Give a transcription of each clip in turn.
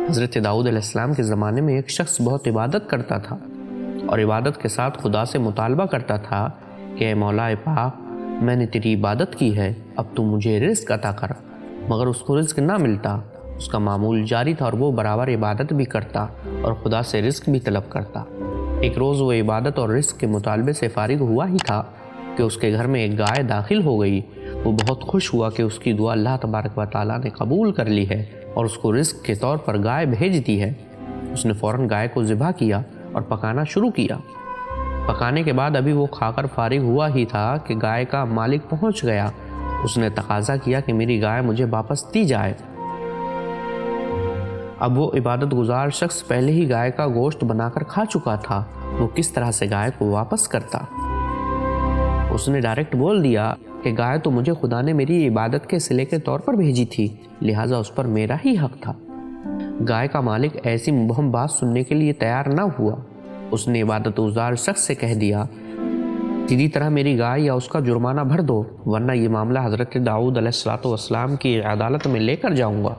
حضرت داؤد علیہ السلام کے زمانے میں ایک شخص بہت عبادت کرتا تھا اور عبادت کے ساتھ خدا سے مطالبہ کرتا تھا کہ اے مولا پاک، میں نے تیری عبادت کی ہے، اب تو مجھے رزق عطا کر، مگر اس کو رزق نہ ملتا۔ اس کا معمول جاری تھا اور وہ برابر عبادت بھی کرتا اور خدا سے رزق بھی طلب کرتا۔ ایک روز وہ عبادت اور رزق کے مطالبے سے فارغ ہوا ہی تھا کہ اس کے گھر میں ایک گائے داخل ہو گئی۔ وہ بہت خوش ہوا کہ اس کی دعا اللہ تبارک و تعالیٰ نے قبول کر لی ہے اور اس کو رزق کے طور پر گائے بھیج دی ہے۔ اس نے فوراً گائے کو ذبح کیا اور پکانا شروع کیا۔ پکانے کے بعد ابھی وہ کھا کر فارغ ہوا ہی تھا کہ گائے کا مالک پہنچ گیا۔ اس نے تقاضا کیا کہ میری گائے مجھے واپس دی جائے۔ اب وہ عبادت گزار شخص پہلے ہی گائے کا گوشت بنا کر کھا چکا تھا، وہ کس طرح سے گائے کو واپس کرتا؟ اس نے ڈائریکٹ بول دیا کہ گائے تو مجھے خدا نے میری عبادت کے صلے کے طور پر بھیجی تھی، لہٰذا اس پر میرا ہی حق تھا۔ گائے کا مالک ایسی مبہم بات سننے کے لیے تیار نہ ہوا۔ اس نے عبادت گزار شخص سے کہہ دیا، سیدھی طرح میری گائے یا اس کا جرمانہ بھر دو، ورنہ یہ معاملہ حضرت داؤد علیہ السلام کی عدالت میں لے کر جاؤں گا۔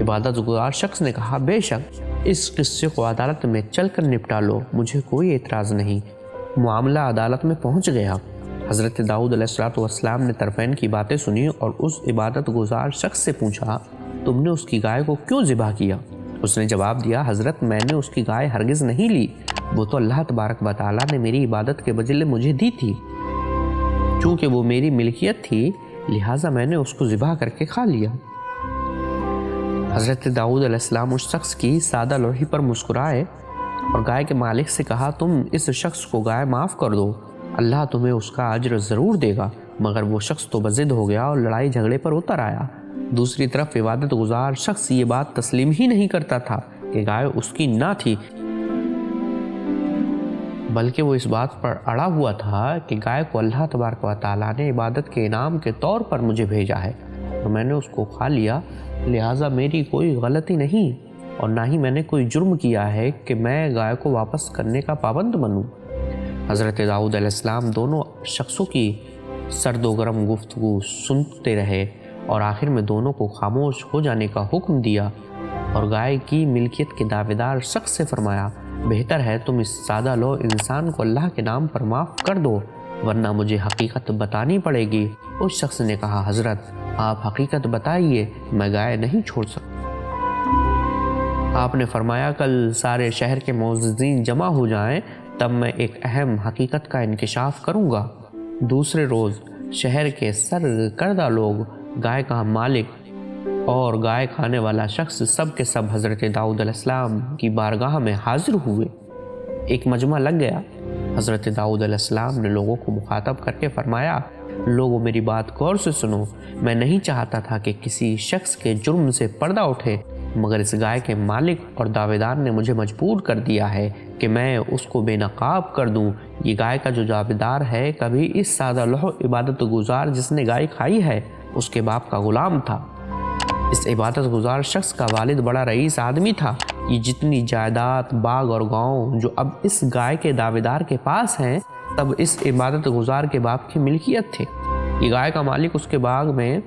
عبادت گزار شخص نے کہا، بے شک اس قصے کو عدالت میں چل کر نپٹا لو، مجھے کوئی اعتراض نہیں۔ معاملہ عدالت میں پہنچ گیا۔ حضرت داؤد علیہ السلام نے طرفین کی باتیں سنی اور اس عبادت گزار شخص سے پوچھا، تم نے اس کی گائے کو کیوں ذبح کیا؟ اس نے جواب دیا، حضرت میں نے اس کی گائے ہرگز نہیں لی، وہ تو اللہ تبارک و تعالیٰ نے میری عبادت کے بدلے مجھے دی تھی۔ چونکہ وہ میری ملکیت تھی لہٰذا میں نے اس کو ذبح کر کے کھا لیا۔ حضرت داؤد علیہ السلام اس شخص کی سادہ لوحی پر مسکرائے اور گائے کے مالک سے کہا، تم اس شخص کو گائے معاف کر دو، اللہ تمہیں اس کا اجر ضرور دے گا۔ مگر وہ شخص تو بضد ہو گیا اور لڑائی جھگڑے پر اتر آیا۔ دوسری طرف عبادت گزار شخص یہ بات تسلیم ہی نہیں کرتا تھا کہ گائے اس کی نہ تھی، بلکہ وہ اس بات پر اڑا ہوا تھا کہ گائے کو اللہ تبارک و تعالیٰ نے عبادت کے انعام کے طور پر مجھے بھیجا ہے اور میں نے اس کو کھا لیا، لہٰذا میری کوئی غلطی نہیں اور نہ ہی میں نے کوئی جرم کیا ہے کہ میں گائے کو واپس کرنے کا پابند بنوں۔ حضرت داؤد علیہ السلام دونوں شخصوں کی سرد و گرم گفتگو سنتے رہے اور آخر میں دونوں کو خاموش ہو جانے کا حکم دیا اور گائے کی ملکیت کے دعوے دار شخص سے فرمایا، بہتر ہے تم اس سادہ لو انسان کو اللہ کے نام پر معاف کر دو، ورنہ مجھے حقیقت بتانی پڑے گی۔ اس شخص نے کہا، حضرت آپ حقیقت بتائیے، میں گائے نہیں چھوڑ سکتا۔ آپ نے فرمایا، کل سارے شہر کے معززین جمع ہو جائیں، تب میں ایک اہم حقیقت کا انکشاف کروں گا۔ دوسرے روز شہر کے سرکردہ لوگ، گائے کا مالک اور گائے کھانے والا شخص سب کے سب حضرت داؤد علیہ السلام کی بارگاہ میں حاضر ہوئے۔ ایک مجمع لگ گیا۔ حضرت داؤد علیہ السلام نے لوگوں کو مخاطب کر کے فرمایا، لوگوں میری بات غور سے سنو، میں نہیں چاہتا تھا کہ کسی شخص کے جرم سے پردہ اٹھے، مگر اس گائے کے مالک اور دعوے دار نے مجھے مجبور کر دیا ہے کہ میں اس کو بے نقاب کر دوں۔ یہ گائے کا جو دعوے دار ہے کبھی اس سادہ لوح عبادت گزار جس نے گائے کھائی ہے اس کے باپ کا غلام تھا۔ اس عبادت گزار شخص کا والد بڑا رئیس آدمی تھا۔ یہ جتنی جائیداد، باغ اور گاؤں جو اب اس گائے کے دعوے دار کے پاس ہیں، تب اس عبادت گزار کے باپ کی ملکیت تھے۔ یہ گائے کا مالک اس کے باغ میں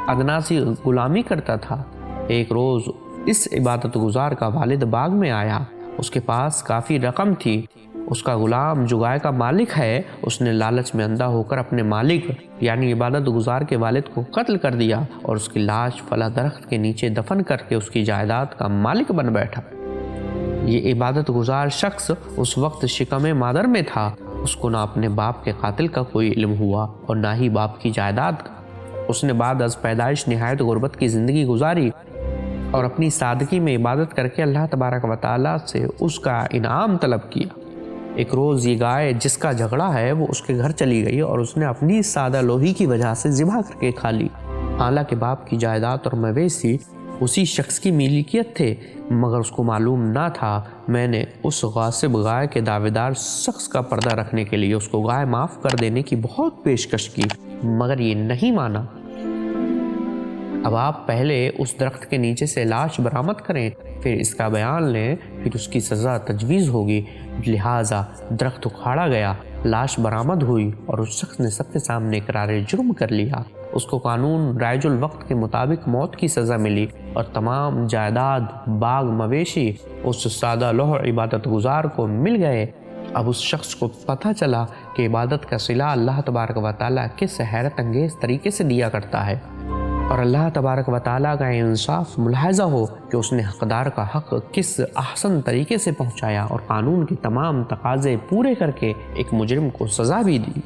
ادنا سی غلامی کرتا تھا۔ ایک روز اس عبادت گزار کا والد باغ میں آیا، اس کے پاس کافی رقم تھی۔ اس کا غلام جو گائے کا مالک ہے، اس نے لالچ میں اندھا ہو کر اپنے مالک یعنی عبادت گزار کے والد کو قتل کر دیا اور اس کی لاش فلاں درخت کے نیچے دفن کر کے اس کی جائیداد کا مالک بن بیٹھا۔ یہ عبادت گزار شخص اس وقت شکم مادر میں تھا، اس کو نہ اپنے باپ کے قاتل کا کوئی علم ہوا اور نہ ہی باپ کی جائیداد کا۔ اس نے بعد از پیدائش نہایت غربت کی زندگی گزاری اور اپنی سادگی میں عبادت کر کے اللہ تبارک و تعالیٰ سے اس کا انعام طلب کیا۔ ایک روز یہ گائے جس کا جھگڑا ہے وہ اس کے گھر چلی گئی اور اس نے اپنی سادہ لوہی کی وجہ سے ذبح کر کے کھا لی۔ حالانکہ باپ کی جائیداد اور مویشی اسی شخص کی ملکیت تھے، مگر اس کو معلوم نہ تھا میں نے اس غاصب گائے کے دعوے دار شخص کا پردہ رکھنے کے لیے اس کو گائے معاف کر دینے کی بہت پیشکش کی، مگر یہ نہیں مانا۔ اب آپ پہلے اس درخت کے نیچے سے لاش برآمد کریں، پھر اس کا بیان لیں، پھر اس کی سزا تجویز ہوگی۔ لہٰذا درخت اکھاڑا گیا، لاش برآمد ہوئی اور اس شخص نے سب کے سامنے اقرار جرم کر لیا۔ اس کو قانون رائج الوقت کے مطابق موت کی سزا ملی اور تمام جائیداد باغ مویشی اس سادہ لوح عبادت گزار کو مل گئے۔ اب اس شخص کو پتہ چلا کہ عبادت کا صلہ اللہ تبارک و تعالیٰ کس حیرت انگیز طریقے سے دیا کرتا ہے، اور اللہ تبارک و تعالیٰ کا انصاف ملاحظہ ہو کہ اس نے حقدار کا حق کس احسن طریقے سے پہنچایا اور قانون کے تمام تقاضے پورے کر کے ایک مجرم کو سزا بھی دی۔